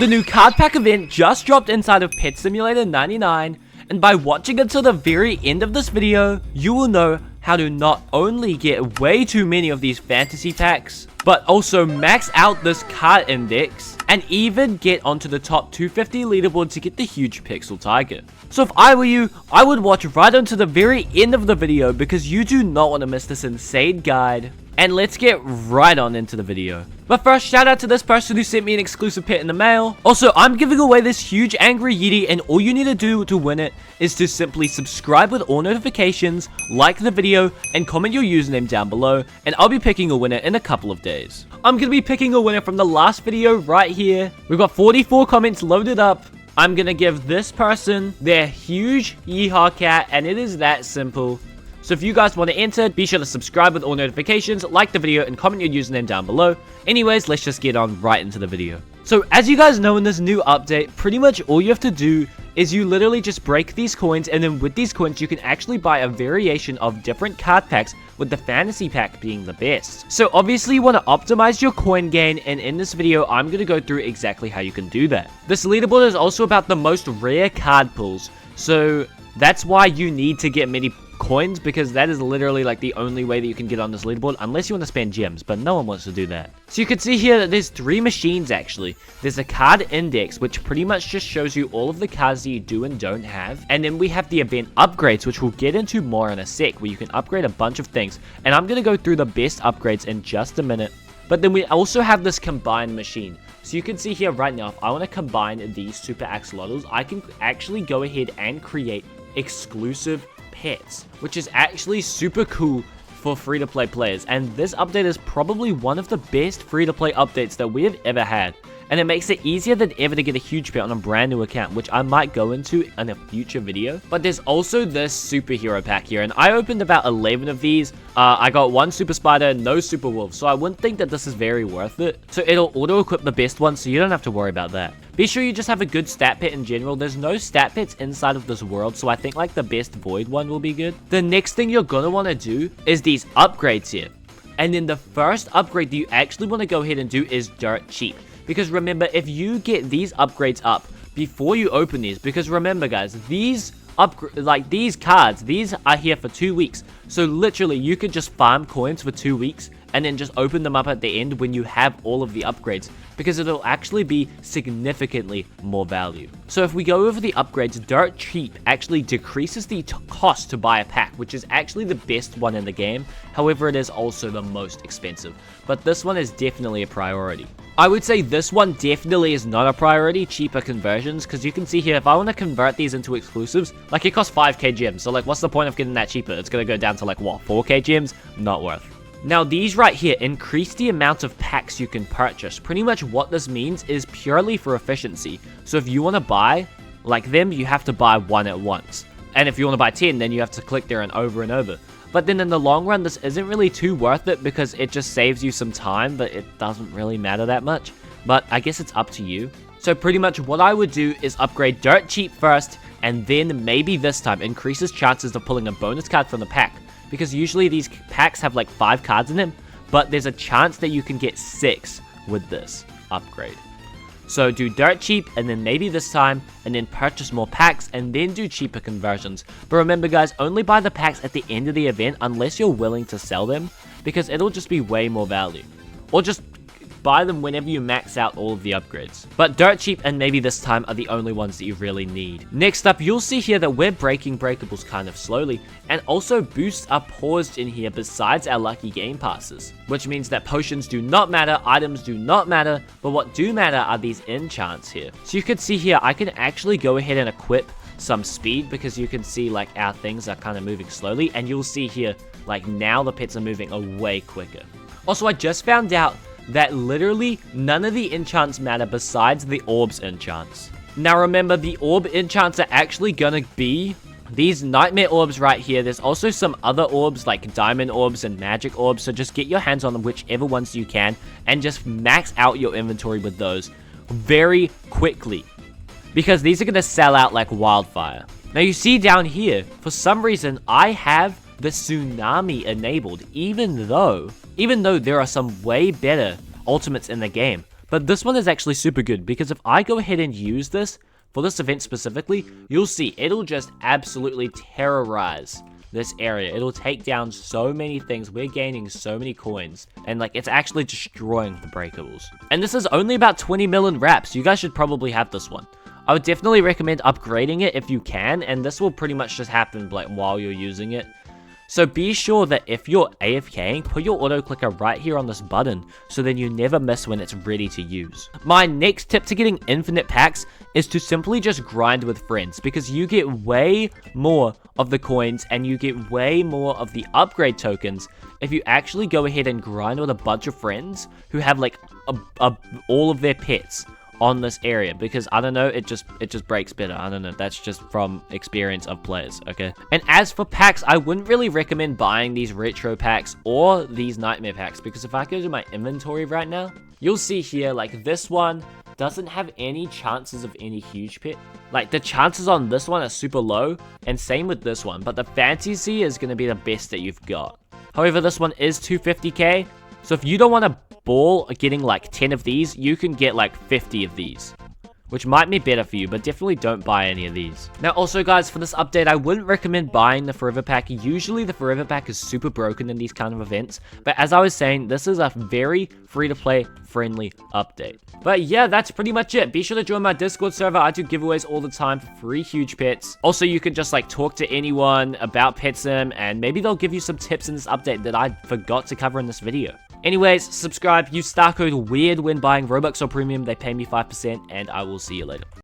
The new card pack event just dropped inside of Pet Simulator 99, and by watching until the very end of this video, you will know how to not only get way too many of these fantasy packs, but also max out this card index, and even get onto the top 250 leaderboard to get the huge pixel tiger. So if I were you, I would watch right until the very end of the video because you do not want to miss this insane guide. And let's get right on into the video. But first, shout out to this person who sent me an exclusive pet in the mail. Also, I'm giving away this huge angry Yeti, and all you need to do to win it is to simply subscribe with all notifications, like the video, and comment your username down below, and I'll be picking a winner in a couple of days. I'm gonna be picking a winner from the last video right here. We've got 44 comments loaded up. I'm gonna give this person their huge yeehaw cat, and it is that simple. So if you guys want to enter, be sure to subscribe with all notifications, like the video, and comment your username down below. Anyways, let's just get on right into the video. So as you guys know, in this new update, pretty much all you have to do is you literally just break these coins, and then with these coins you can actually buy a variation of different card packs, with the fantasy pack being the best. So obviously you want to optimize your coin gain, and in this video I'm going to go through exactly how you can do that. This leaderboard is also about the most rare card pulls, so that's why you need to get many coins, because that is literally like the only way that you can get on this leaderboard, unless you want to spend gems, but no one wants to do that. So you can see here that there's 3 machines actually. There's a card index, which pretty much just shows you all of the cards that you do and don't have, and then we have the event upgrades, which we'll get into more in a sec, where you can upgrade a bunch of things, and I'm going to go through the best upgrades in just a minute. But then we also have this combined machine. So you can see here right now, if I want to combine these super axolotls, I can actually go ahead and create exclusive pets, which is actually super cool for free-to-play players, and this update is probably one of the best free-to-play updates that we have ever had, and it makes it easier than ever to get a huge pet on a brand new account, which I might go into in a future video. But there's also this superhero pack here, and I opened about 11 of these. I got 1 super spider, no super wolf, so I wouldn't think that this is very worth it. So it'll auto-equip the best one, so you don't have to worry about that. Be sure you just have a good stat pet in general. There's no stat pets inside of this world, so I think like the best void one will be good. The next thing you're gonna want to do is these upgrades here. And then the first upgrade that you actually want to go ahead and do is dirt cheap. Because remember, if you get these upgrades up before you open these, because remember guys, these cards, these are here for 2 weeks. So literally you could just farm coins for 2 weeks and then just open them up at the end when you have all of the upgrades, because it'll actually be significantly more value. So if we go over the upgrades, dirt cheap actually decreases the cost to buy a pack, which is actually the best one in the game. However, it is also the most expensive, but this one is definitely a priority. I would say this one definitely is not a priority, cheaper conversions, because you can see here, if I want to convert these into exclusives, like it costs 5k gems, so like what's the point of getting that cheaper? It's going to go down to like what, 4k gems? Not worth. Now these right here increase the amount of packs you can purchase. Pretty much what this means is purely for efficiency. So if you want to buy like them, you have to buy 1 at once. And if you want to buy 10, then you have to click there and over and over. But then in the long run, this isn't really too worth it because it just saves you some time, but it doesn't really matter that much. But I guess it's up to you. So pretty much what I would do is upgrade dirt cheap first, and then maybe this time increases chances of pulling a bonus card from the pack. Because usually these packs have like 5 cards in them, but there's a chance that you can get 6 with this upgrade. So do dirt cheap, and then maybe this time, and then purchase more packs, and then do cheaper conversions. But remember guys, only buy the packs at the end of the event unless you're willing to sell them, because it'll just be way more value. Or just buy them whenever you max out all of the upgrades. But dirt cheap and maybe this time are the only ones that you really need. Next up, you'll see here that we're breaking breakables kind of slowly, and also boosts are paused in here besides our lucky game passes, which means that potions do not matter, items do not matter, but what do matter are these enchants here. So you can see here, I can actually go ahead and equip some speed, because you can see like our things are kind of moving slowly, and you'll see here like now the pets are moving way quicker. Also, I just found out that literally none of the enchants matter besides the orbs enchants. Now remember, the orb enchants are actually gonna be these nightmare orbs right here. There's also some other orbs like diamond orbs and magic orbs, so just get your hands on them, whichever ones you can, and just max out your inventory with those very quickly, because these are gonna sell out like wildfire. Now you see down here, for some reason I have the tsunami enabled, even though there are some way better ultimates in the game. But this one is actually super good, because if I go ahead and use this, for this event specifically, you'll see it'll just absolutely terrorize this area. It'll take down so many things. We're gaining so many coins, and like it's actually destroying the breakables. And this is only about 20 million wraps. You guys should probably have this one. I would definitely recommend upgrading it if you can, and this will pretty much just happen like while you're using it. So be sure that if you're AFKing, put your auto clicker right here on this button, so then you never miss when it's ready to use. My next tip to getting infinite packs is to simply just grind with friends, because you get way more of the coins and you get way more of the upgrade tokens if you actually go ahead and grind with a bunch of friends who have like all of their pets on this area, because I don't know, it just breaks better. I don't know, that's just from experience of players, okay? And as for packs, I wouldn't really recommend buying these retro packs or these nightmare packs, because if I go to my inventory right now, you'll see here like this one doesn't have any chances of any huge pet. Like the chances on this one are super low, and same with this one, but the fantasy is going to be the best that you've got. However, this one is 250k, so if you don't want to ball getting like 10 of these, you can get like 50 of these, which might be better for you, but definitely don't buy any of these. Now also guys, for this update, I wouldn't recommend buying the forever pack. Usually the forever pack is super broken in these kind of events, but as I was saying, this is a very free-to-play friendly update. But yeah, that's pretty much it. Be sure to join my Discord server. I do giveaways all the time for free huge pets. Also, you can just like talk to anyone about PetSim, and maybe they'll give you some tips in this update that I forgot to cover in this video. Anyways, subscribe, use star code WEIRD when buying Robux or Premium. They pay me 5%, and I will see you later.